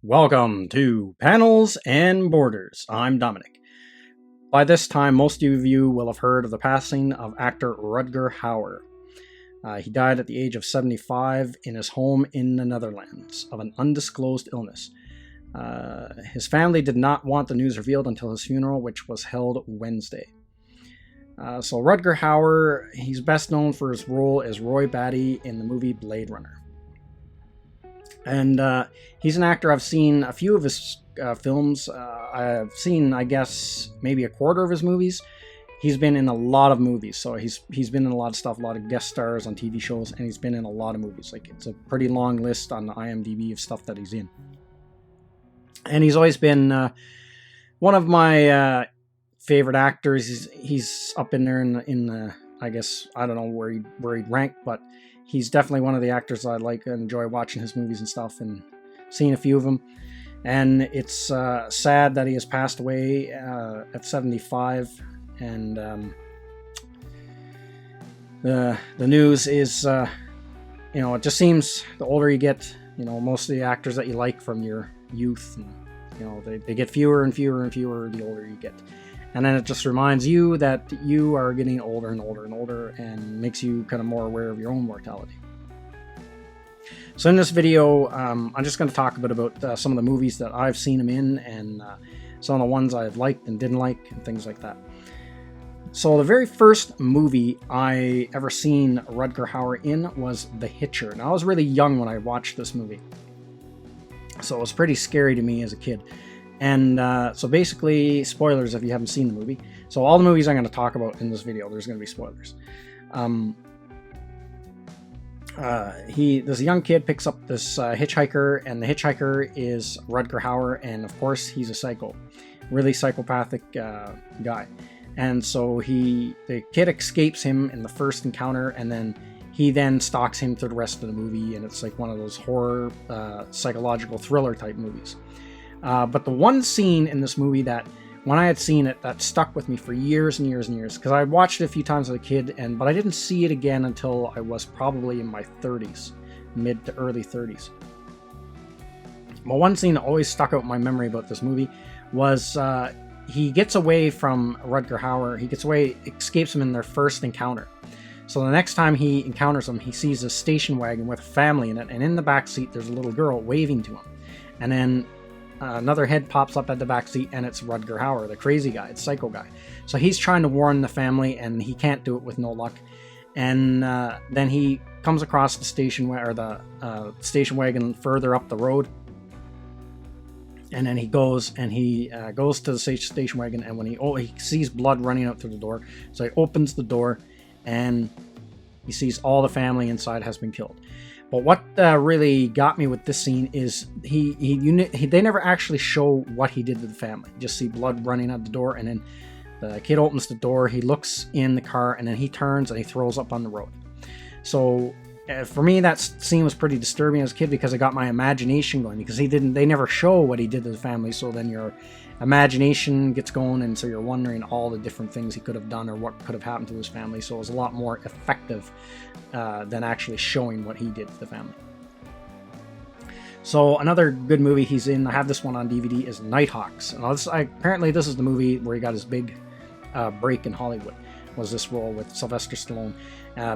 Welcome to Panels and Borders. I'm Dominic. By this time, most of you will have heard of the passing of actor Rutger Hauer. He died at the age of 75 in his home in the Netherlands of an undisclosed illness. His family did not want the news revealed until his funeral, which was held Wednesday. So Rutger Hauer, he's best known for his role as Roy Batty in the movie Blade Runner. And he's an actor. I've seen a few of his films. I've seen, I guess, maybe a quarter of his movies. He's been in a lot of movies, so he's been in a lot of stuff, a lot of guest stars on TV shows, and he's been in a lot of movies. Like, it's a pretty long list on the IMDb of stuff that he's in. And he's always been one of my favorite actors. He's up in there in the I guess, I don't know where he'd rank, but he's definitely one of the actors I like and enjoy watching his movies and stuff and seeing a few of them. And it's sad that he has passed away at 75. And the news is, it just seems the older you get, most of the actors that you like from your youth, and, they get fewer and fewer and fewer the older you get. And then it just reminds you that you are getting older and older and older, and makes you kind of more aware of your own mortality. So in this video, I'm just going to talk a bit about some of the movies that I've seen him in, and some of the ones I've liked and didn't like, and things like that. So the very first movie I ever seen Rutger Hauer in was The Hitcher. Now, I was really young when I watched this movie, so it was pretty scary to me as a kid. And so basically, spoilers if you haven't seen the movie. So all the movies I'm going to talk about in this video, there's going to be spoilers. This young kid picks up this hitchhiker, and the hitchhiker is Rutger Hauer, and of course he's a psycho, really psychopathic guy. And so the kid escapes him in the first encounter, and then he stalks him through the rest of the movie, and it's like one of those horror, psychological thriller type movies. But the one scene in this movie that, when I had seen it, that stuck with me for years and years and years, because I watched it a few times as a kid, but I didn't see it again until I was probably in my 30s, mid to early 30s. But one scene that always stuck out in my memory about this movie was he gets away from Rutger Hauer. He escapes him in their first encounter. So the next time he encounters him, he sees a station wagon with a family in it, and in the back seat there's a little girl waving to him. And then another head pops up at the back seat, and it's Rutger Hauer, the crazy guy, the psycho guy. So he's trying to warn the family, and he can't do it with no luck. And then he comes across the station wagon further up the road, and then he goes to the station wagon, and when he sees blood running out through the door, so he opens the door, and he sees all the family inside has been killed. But what really got me with this scene is they never actually show what he did to the family. You just see blood running out the door, and then the kid opens the door, he looks in the car, and then he turns and he throws up on the road. So for me, that scene was pretty disturbing as a kid, because it got my imagination going, because they never show what he did to the family. So then your imagination gets going, and so you're wondering all the different things he could have done or what could have happened to his family. So it was a lot more effective than actually showing what he did to the family. So another good movie he's in, I have this one on DVD, is Nighthawks. And apparently this is the movie where he got his big break in Hollywood, was this role with Sylvester Stallone.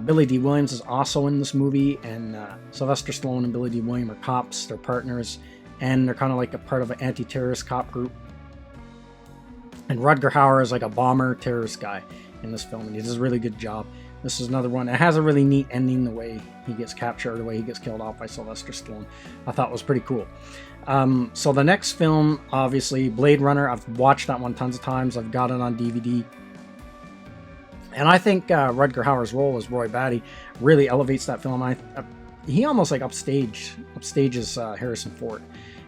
Billy D. Williams is also in this movie, and Sylvester Stallone and Billy D. Williams are cops, they're partners, and they're kind of like a part of an anti-terrorist cop group. And Rutger Hauer is like a bomber terrorist guy in this film, and he does a really good job. This is another one. It has a really neat ending, the way he gets captured, the way he gets killed off by Sylvester Stallone. I thought was pretty cool. So the next film, obviously, Blade Runner. I've watched that one tons of times. I've got it on DVD. And I think Rutger Hauer's role as Roy Batty really elevates that film. He almost like upstages Harrison Ford,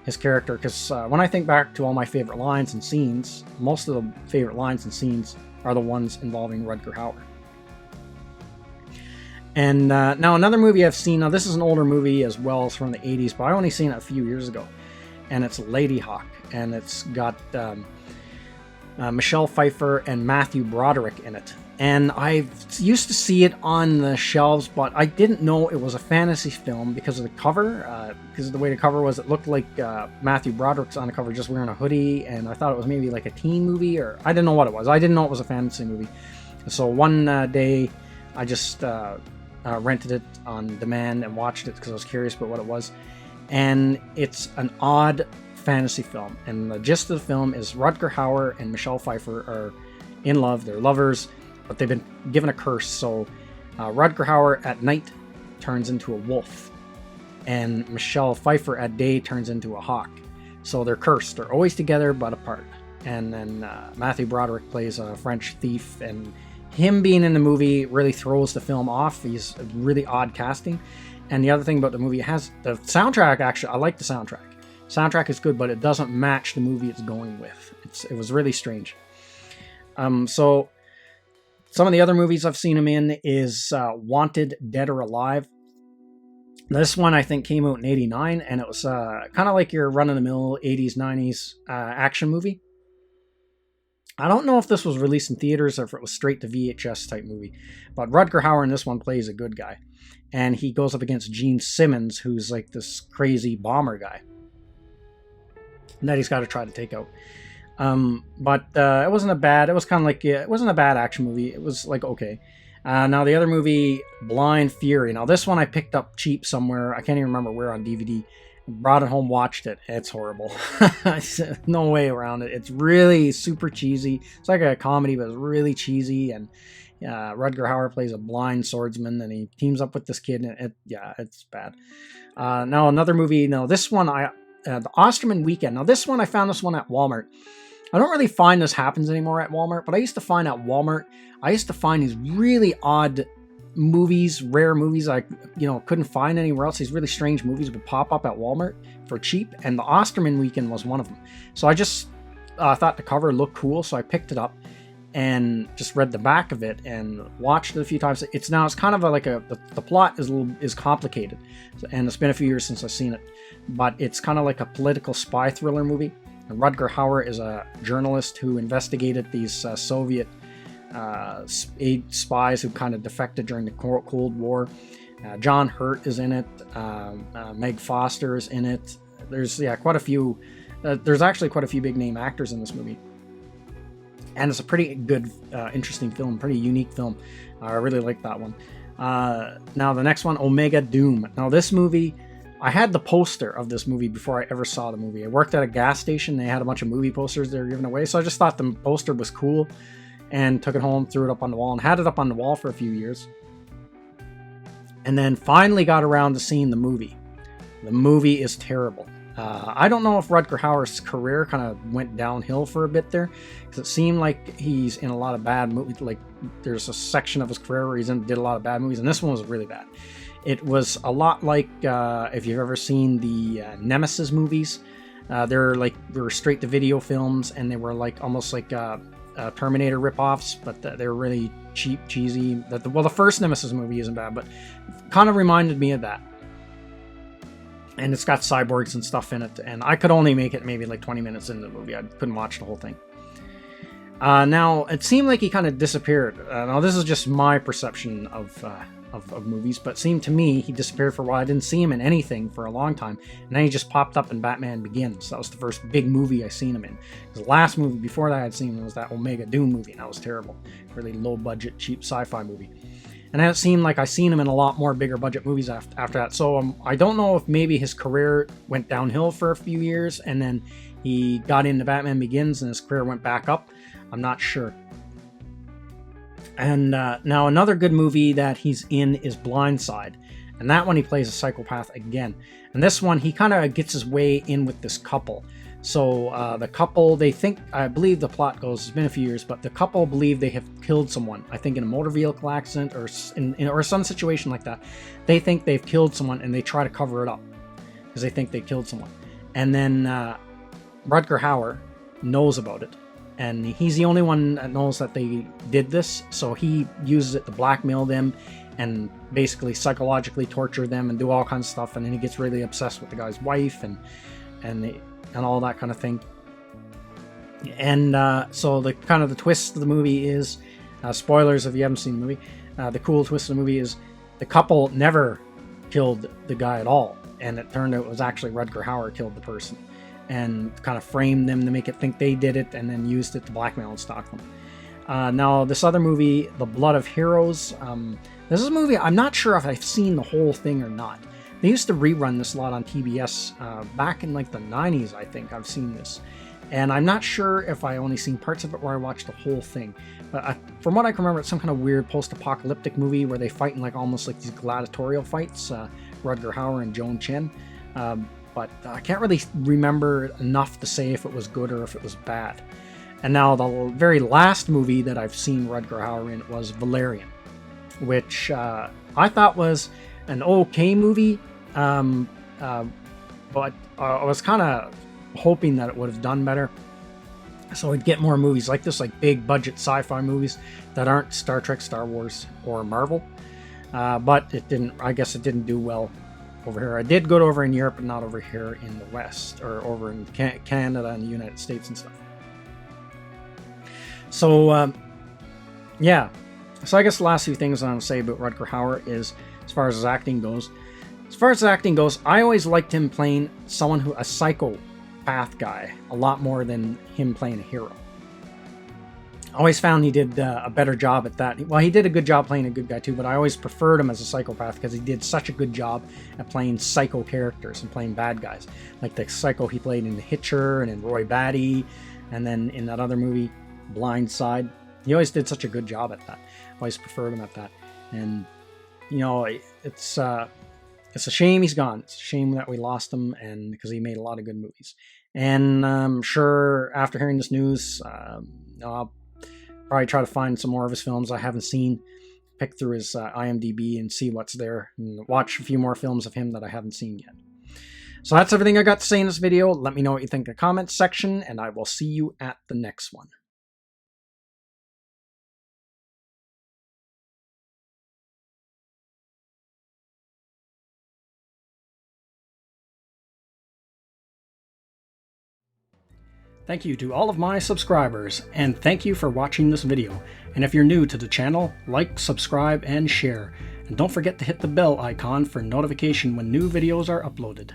his character, because when I think back to all my favorite lines and scenes, most of the favorite lines and scenes are the ones involving Rutger Hauer. And now another movie I've seen, now this is an older movie as well, it's from the 80s, but I only seen it a few years ago, and it's Lady Hawk, and it's got Michelle Pfeiffer and Matthew Broderick in it. And I used to see it on the shelves, but I didn't know it was a fantasy film because of the cover. Because of the way the cover was, it looked like Matthew Broderick's on the cover just wearing a hoodie, and I thought it was maybe like a teen movie, or I didn't know what it was. I didn't know it was a fantasy movie. So one day, I just rented it on demand and watched it because I was curious about what it was. And it's an odd fantasy film. And the gist of the film is Rutger Hauer and Michelle Pfeiffer are in love. They're lovers, but they've been given a curse. So Rutger Hauer at night turns into a wolf, and Michelle Pfeiffer at day turns into a hawk. So they're cursed. They're always together but apart. And then Matthew Broderick plays a French thief, and him being in the movie really throws the film off. He's a really odd casting. And the other thing about the movie, it has the soundtrack. Actually, I like the soundtrack. Soundtrack is good, but it doesn't match the movie it's going with. It was really strange. So some of the other movies I've seen him in is Wanted, Dead or Alive. This one I think came out in '89, and it was kind of like your run-of-the-mill '80s, '90s action movie. I don't know if this was released in theaters or if it was straight to VHS type movie, but Rutger Hauer in this one plays a good guy, and he goes up against Gene Simmons, who's like this crazy bomber guy that he's got to try to take out. But it wasn't a bad. It was kind of like it wasn't a bad action movie. It was like okay. Now the other movie, Blind Fury. Now this one I picked up cheap somewhere. I can't even remember where on DVD. Brought it home, watched it. It's horrible. No way around it. It's really super cheesy. It's like a comedy, but it's really cheesy. And Rutger Hauer plays a blind swordsman, and he teams up with this kid. And it's bad. Now another movie. Now this one, the Osterman Weekend. Now this one, I found this one at Walmart. I don't really find this happens anymore at Walmart, but I used to find at Walmart, I used to find these really odd movies, rare movies I couldn't find anywhere else. These really strange movies would pop up at Walmart for cheap, and the Osterman Weekend was one of them. So I just thought the cover looked cool, so I picked it up and just read the back of it and watched it a few times. It's kind of the plot is complicated, and it's been a few years since I've seen it, but it's kind of like a political spy thriller movie. And Rutger Hauer is a journalist who investigated these Soviet spies who kind of defected during the Cold War. John Hurt is in it. Meg Foster is in it. There's quite a few. There's actually quite a few big name actors in this movie, and it's a pretty good, interesting film, pretty unique film. I really like that one. Now the next one, Omega Doom. Now this movie, I had the poster of this movie before I ever saw the movie. I worked at a gas station. They had a bunch of movie posters they were giving away, so I just thought the poster was cool and took it home, threw it up on the wall, and had it up on the wall for a few years. And then finally got around to seeing the movie. The movie is terrible. I don't know if Rutger Hauer's career kind of went downhill for a bit there, because it seemed like he's in a lot of bad movies. Like there's a section of his career where did a lot of bad movies, and this one was really bad. It was a lot like if you've ever seen the Nemesis movies. They were straight to video films, and they were like almost like Terminator ripoffs, but they were really cheap, cheesy. The first Nemesis movie isn't bad, but kind of reminded me of that. And it's got cyborgs and stuff in it, and I could only make it maybe like 20 minutes into the movie. I couldn't watch the whole thing. Now, it seemed like he kind of disappeared. Now, this is just my perception of movies, but it seemed to me he disappeared for a while. I didn't see him in anything for a long time, and then he just popped up in Batman Begins. That was the first big movie I seen him in. The last movie before that I'd seen him was that Omega Doom movie, and that was terrible. Really low-budget, cheap sci-fi movie. And then it seemed like I seen him in a lot more bigger budget movies after that. So I don't know if maybe his career went downhill for a few years, and then he got into Batman Begins and his career went back up. I'm not sure. And now another good movie that he's in is Blindside. And that one he plays a psychopath again. And this one he kind of gets his way in with this couple. So the couple, I believe the plot goes, it's been a few years, but the couple believe they have killed someone. I think in a motor vehicle accident or some situation like that. They think they've killed someone, and they try to cover it up because they think they killed someone. And then Rutger Hauer knows about it. And he's the only one that knows that they did this, so he uses it to blackmail them and basically psychologically torture them and do all kinds of stuff. And then he gets really obsessed with the guy's wife and all that kind of thing. And so the kind of the twist of the movie is, spoilers if you haven't seen the movie, the cool twist of the movie is the couple never killed the guy at all, and it turned out it was actually Rutger Hauer killed the person, and kind of framed them to make it think they did it, and then used it to blackmail and stalk them. Now this other movie, The Blood of Heroes, this is a movie I'm not sure if I've seen the whole thing or not. They used to rerun this a lot on TBS back in like the 90s, I think I've seen this. And I'm not sure if I only seen parts of it or I watched the whole thing. But from what I can remember, it's some kind of weird post-apocalyptic movie where they fight in like almost like these gladiatorial fights, Rutger Hauer and Joan Chen. But I can't really remember enough to say if it was good or if it was bad. And now the very last movie that I've seen Rutger Hauer in was Valerian, which I thought was an okay movie, but I was kind of hoping that it would have done better, so we'd get more movies like this, like big budget sci-fi movies that aren't Star Trek, Star Wars, or Marvel. But it didn't. I guess it didn't do well over here. I did good over in Europe, but not over here in the West, or over in Canada and the United States and stuff. So yeah. So I guess the last few things I'm going to say about Rutger Hauer is, as far as his acting goes. As far as acting goes, I always liked him playing someone a psychopath guy a lot more than him playing a hero. I always found he did a better job at that. Well, he did a good job playing a good guy too, but I always preferred him as a psychopath because he did such a good job at playing psycho characters and playing bad guys. Like the psycho he played in Hitcher and in Roy Batty, and then in that other movie, Blind Side. He always did such a good job at that. I always preferred him at that. And, you know, it's a shame he's gone. It's a shame that we lost him, and because he made a lot of good movies. And I'm sure after hearing this news, I'll probably try to find some more of his films I haven't seen, pick through his IMDb and see what's there, and watch a few more films of him that I haven't seen yet. So that's everything I got to say in this video. Let me know what you think in the comments section, and I will see you at the next one. Thank you to all of my subscribers, and thank you for watching this video. And if you're new to the channel, like, subscribe, and share. And don't forget to hit the bell icon for notification when new videos are uploaded.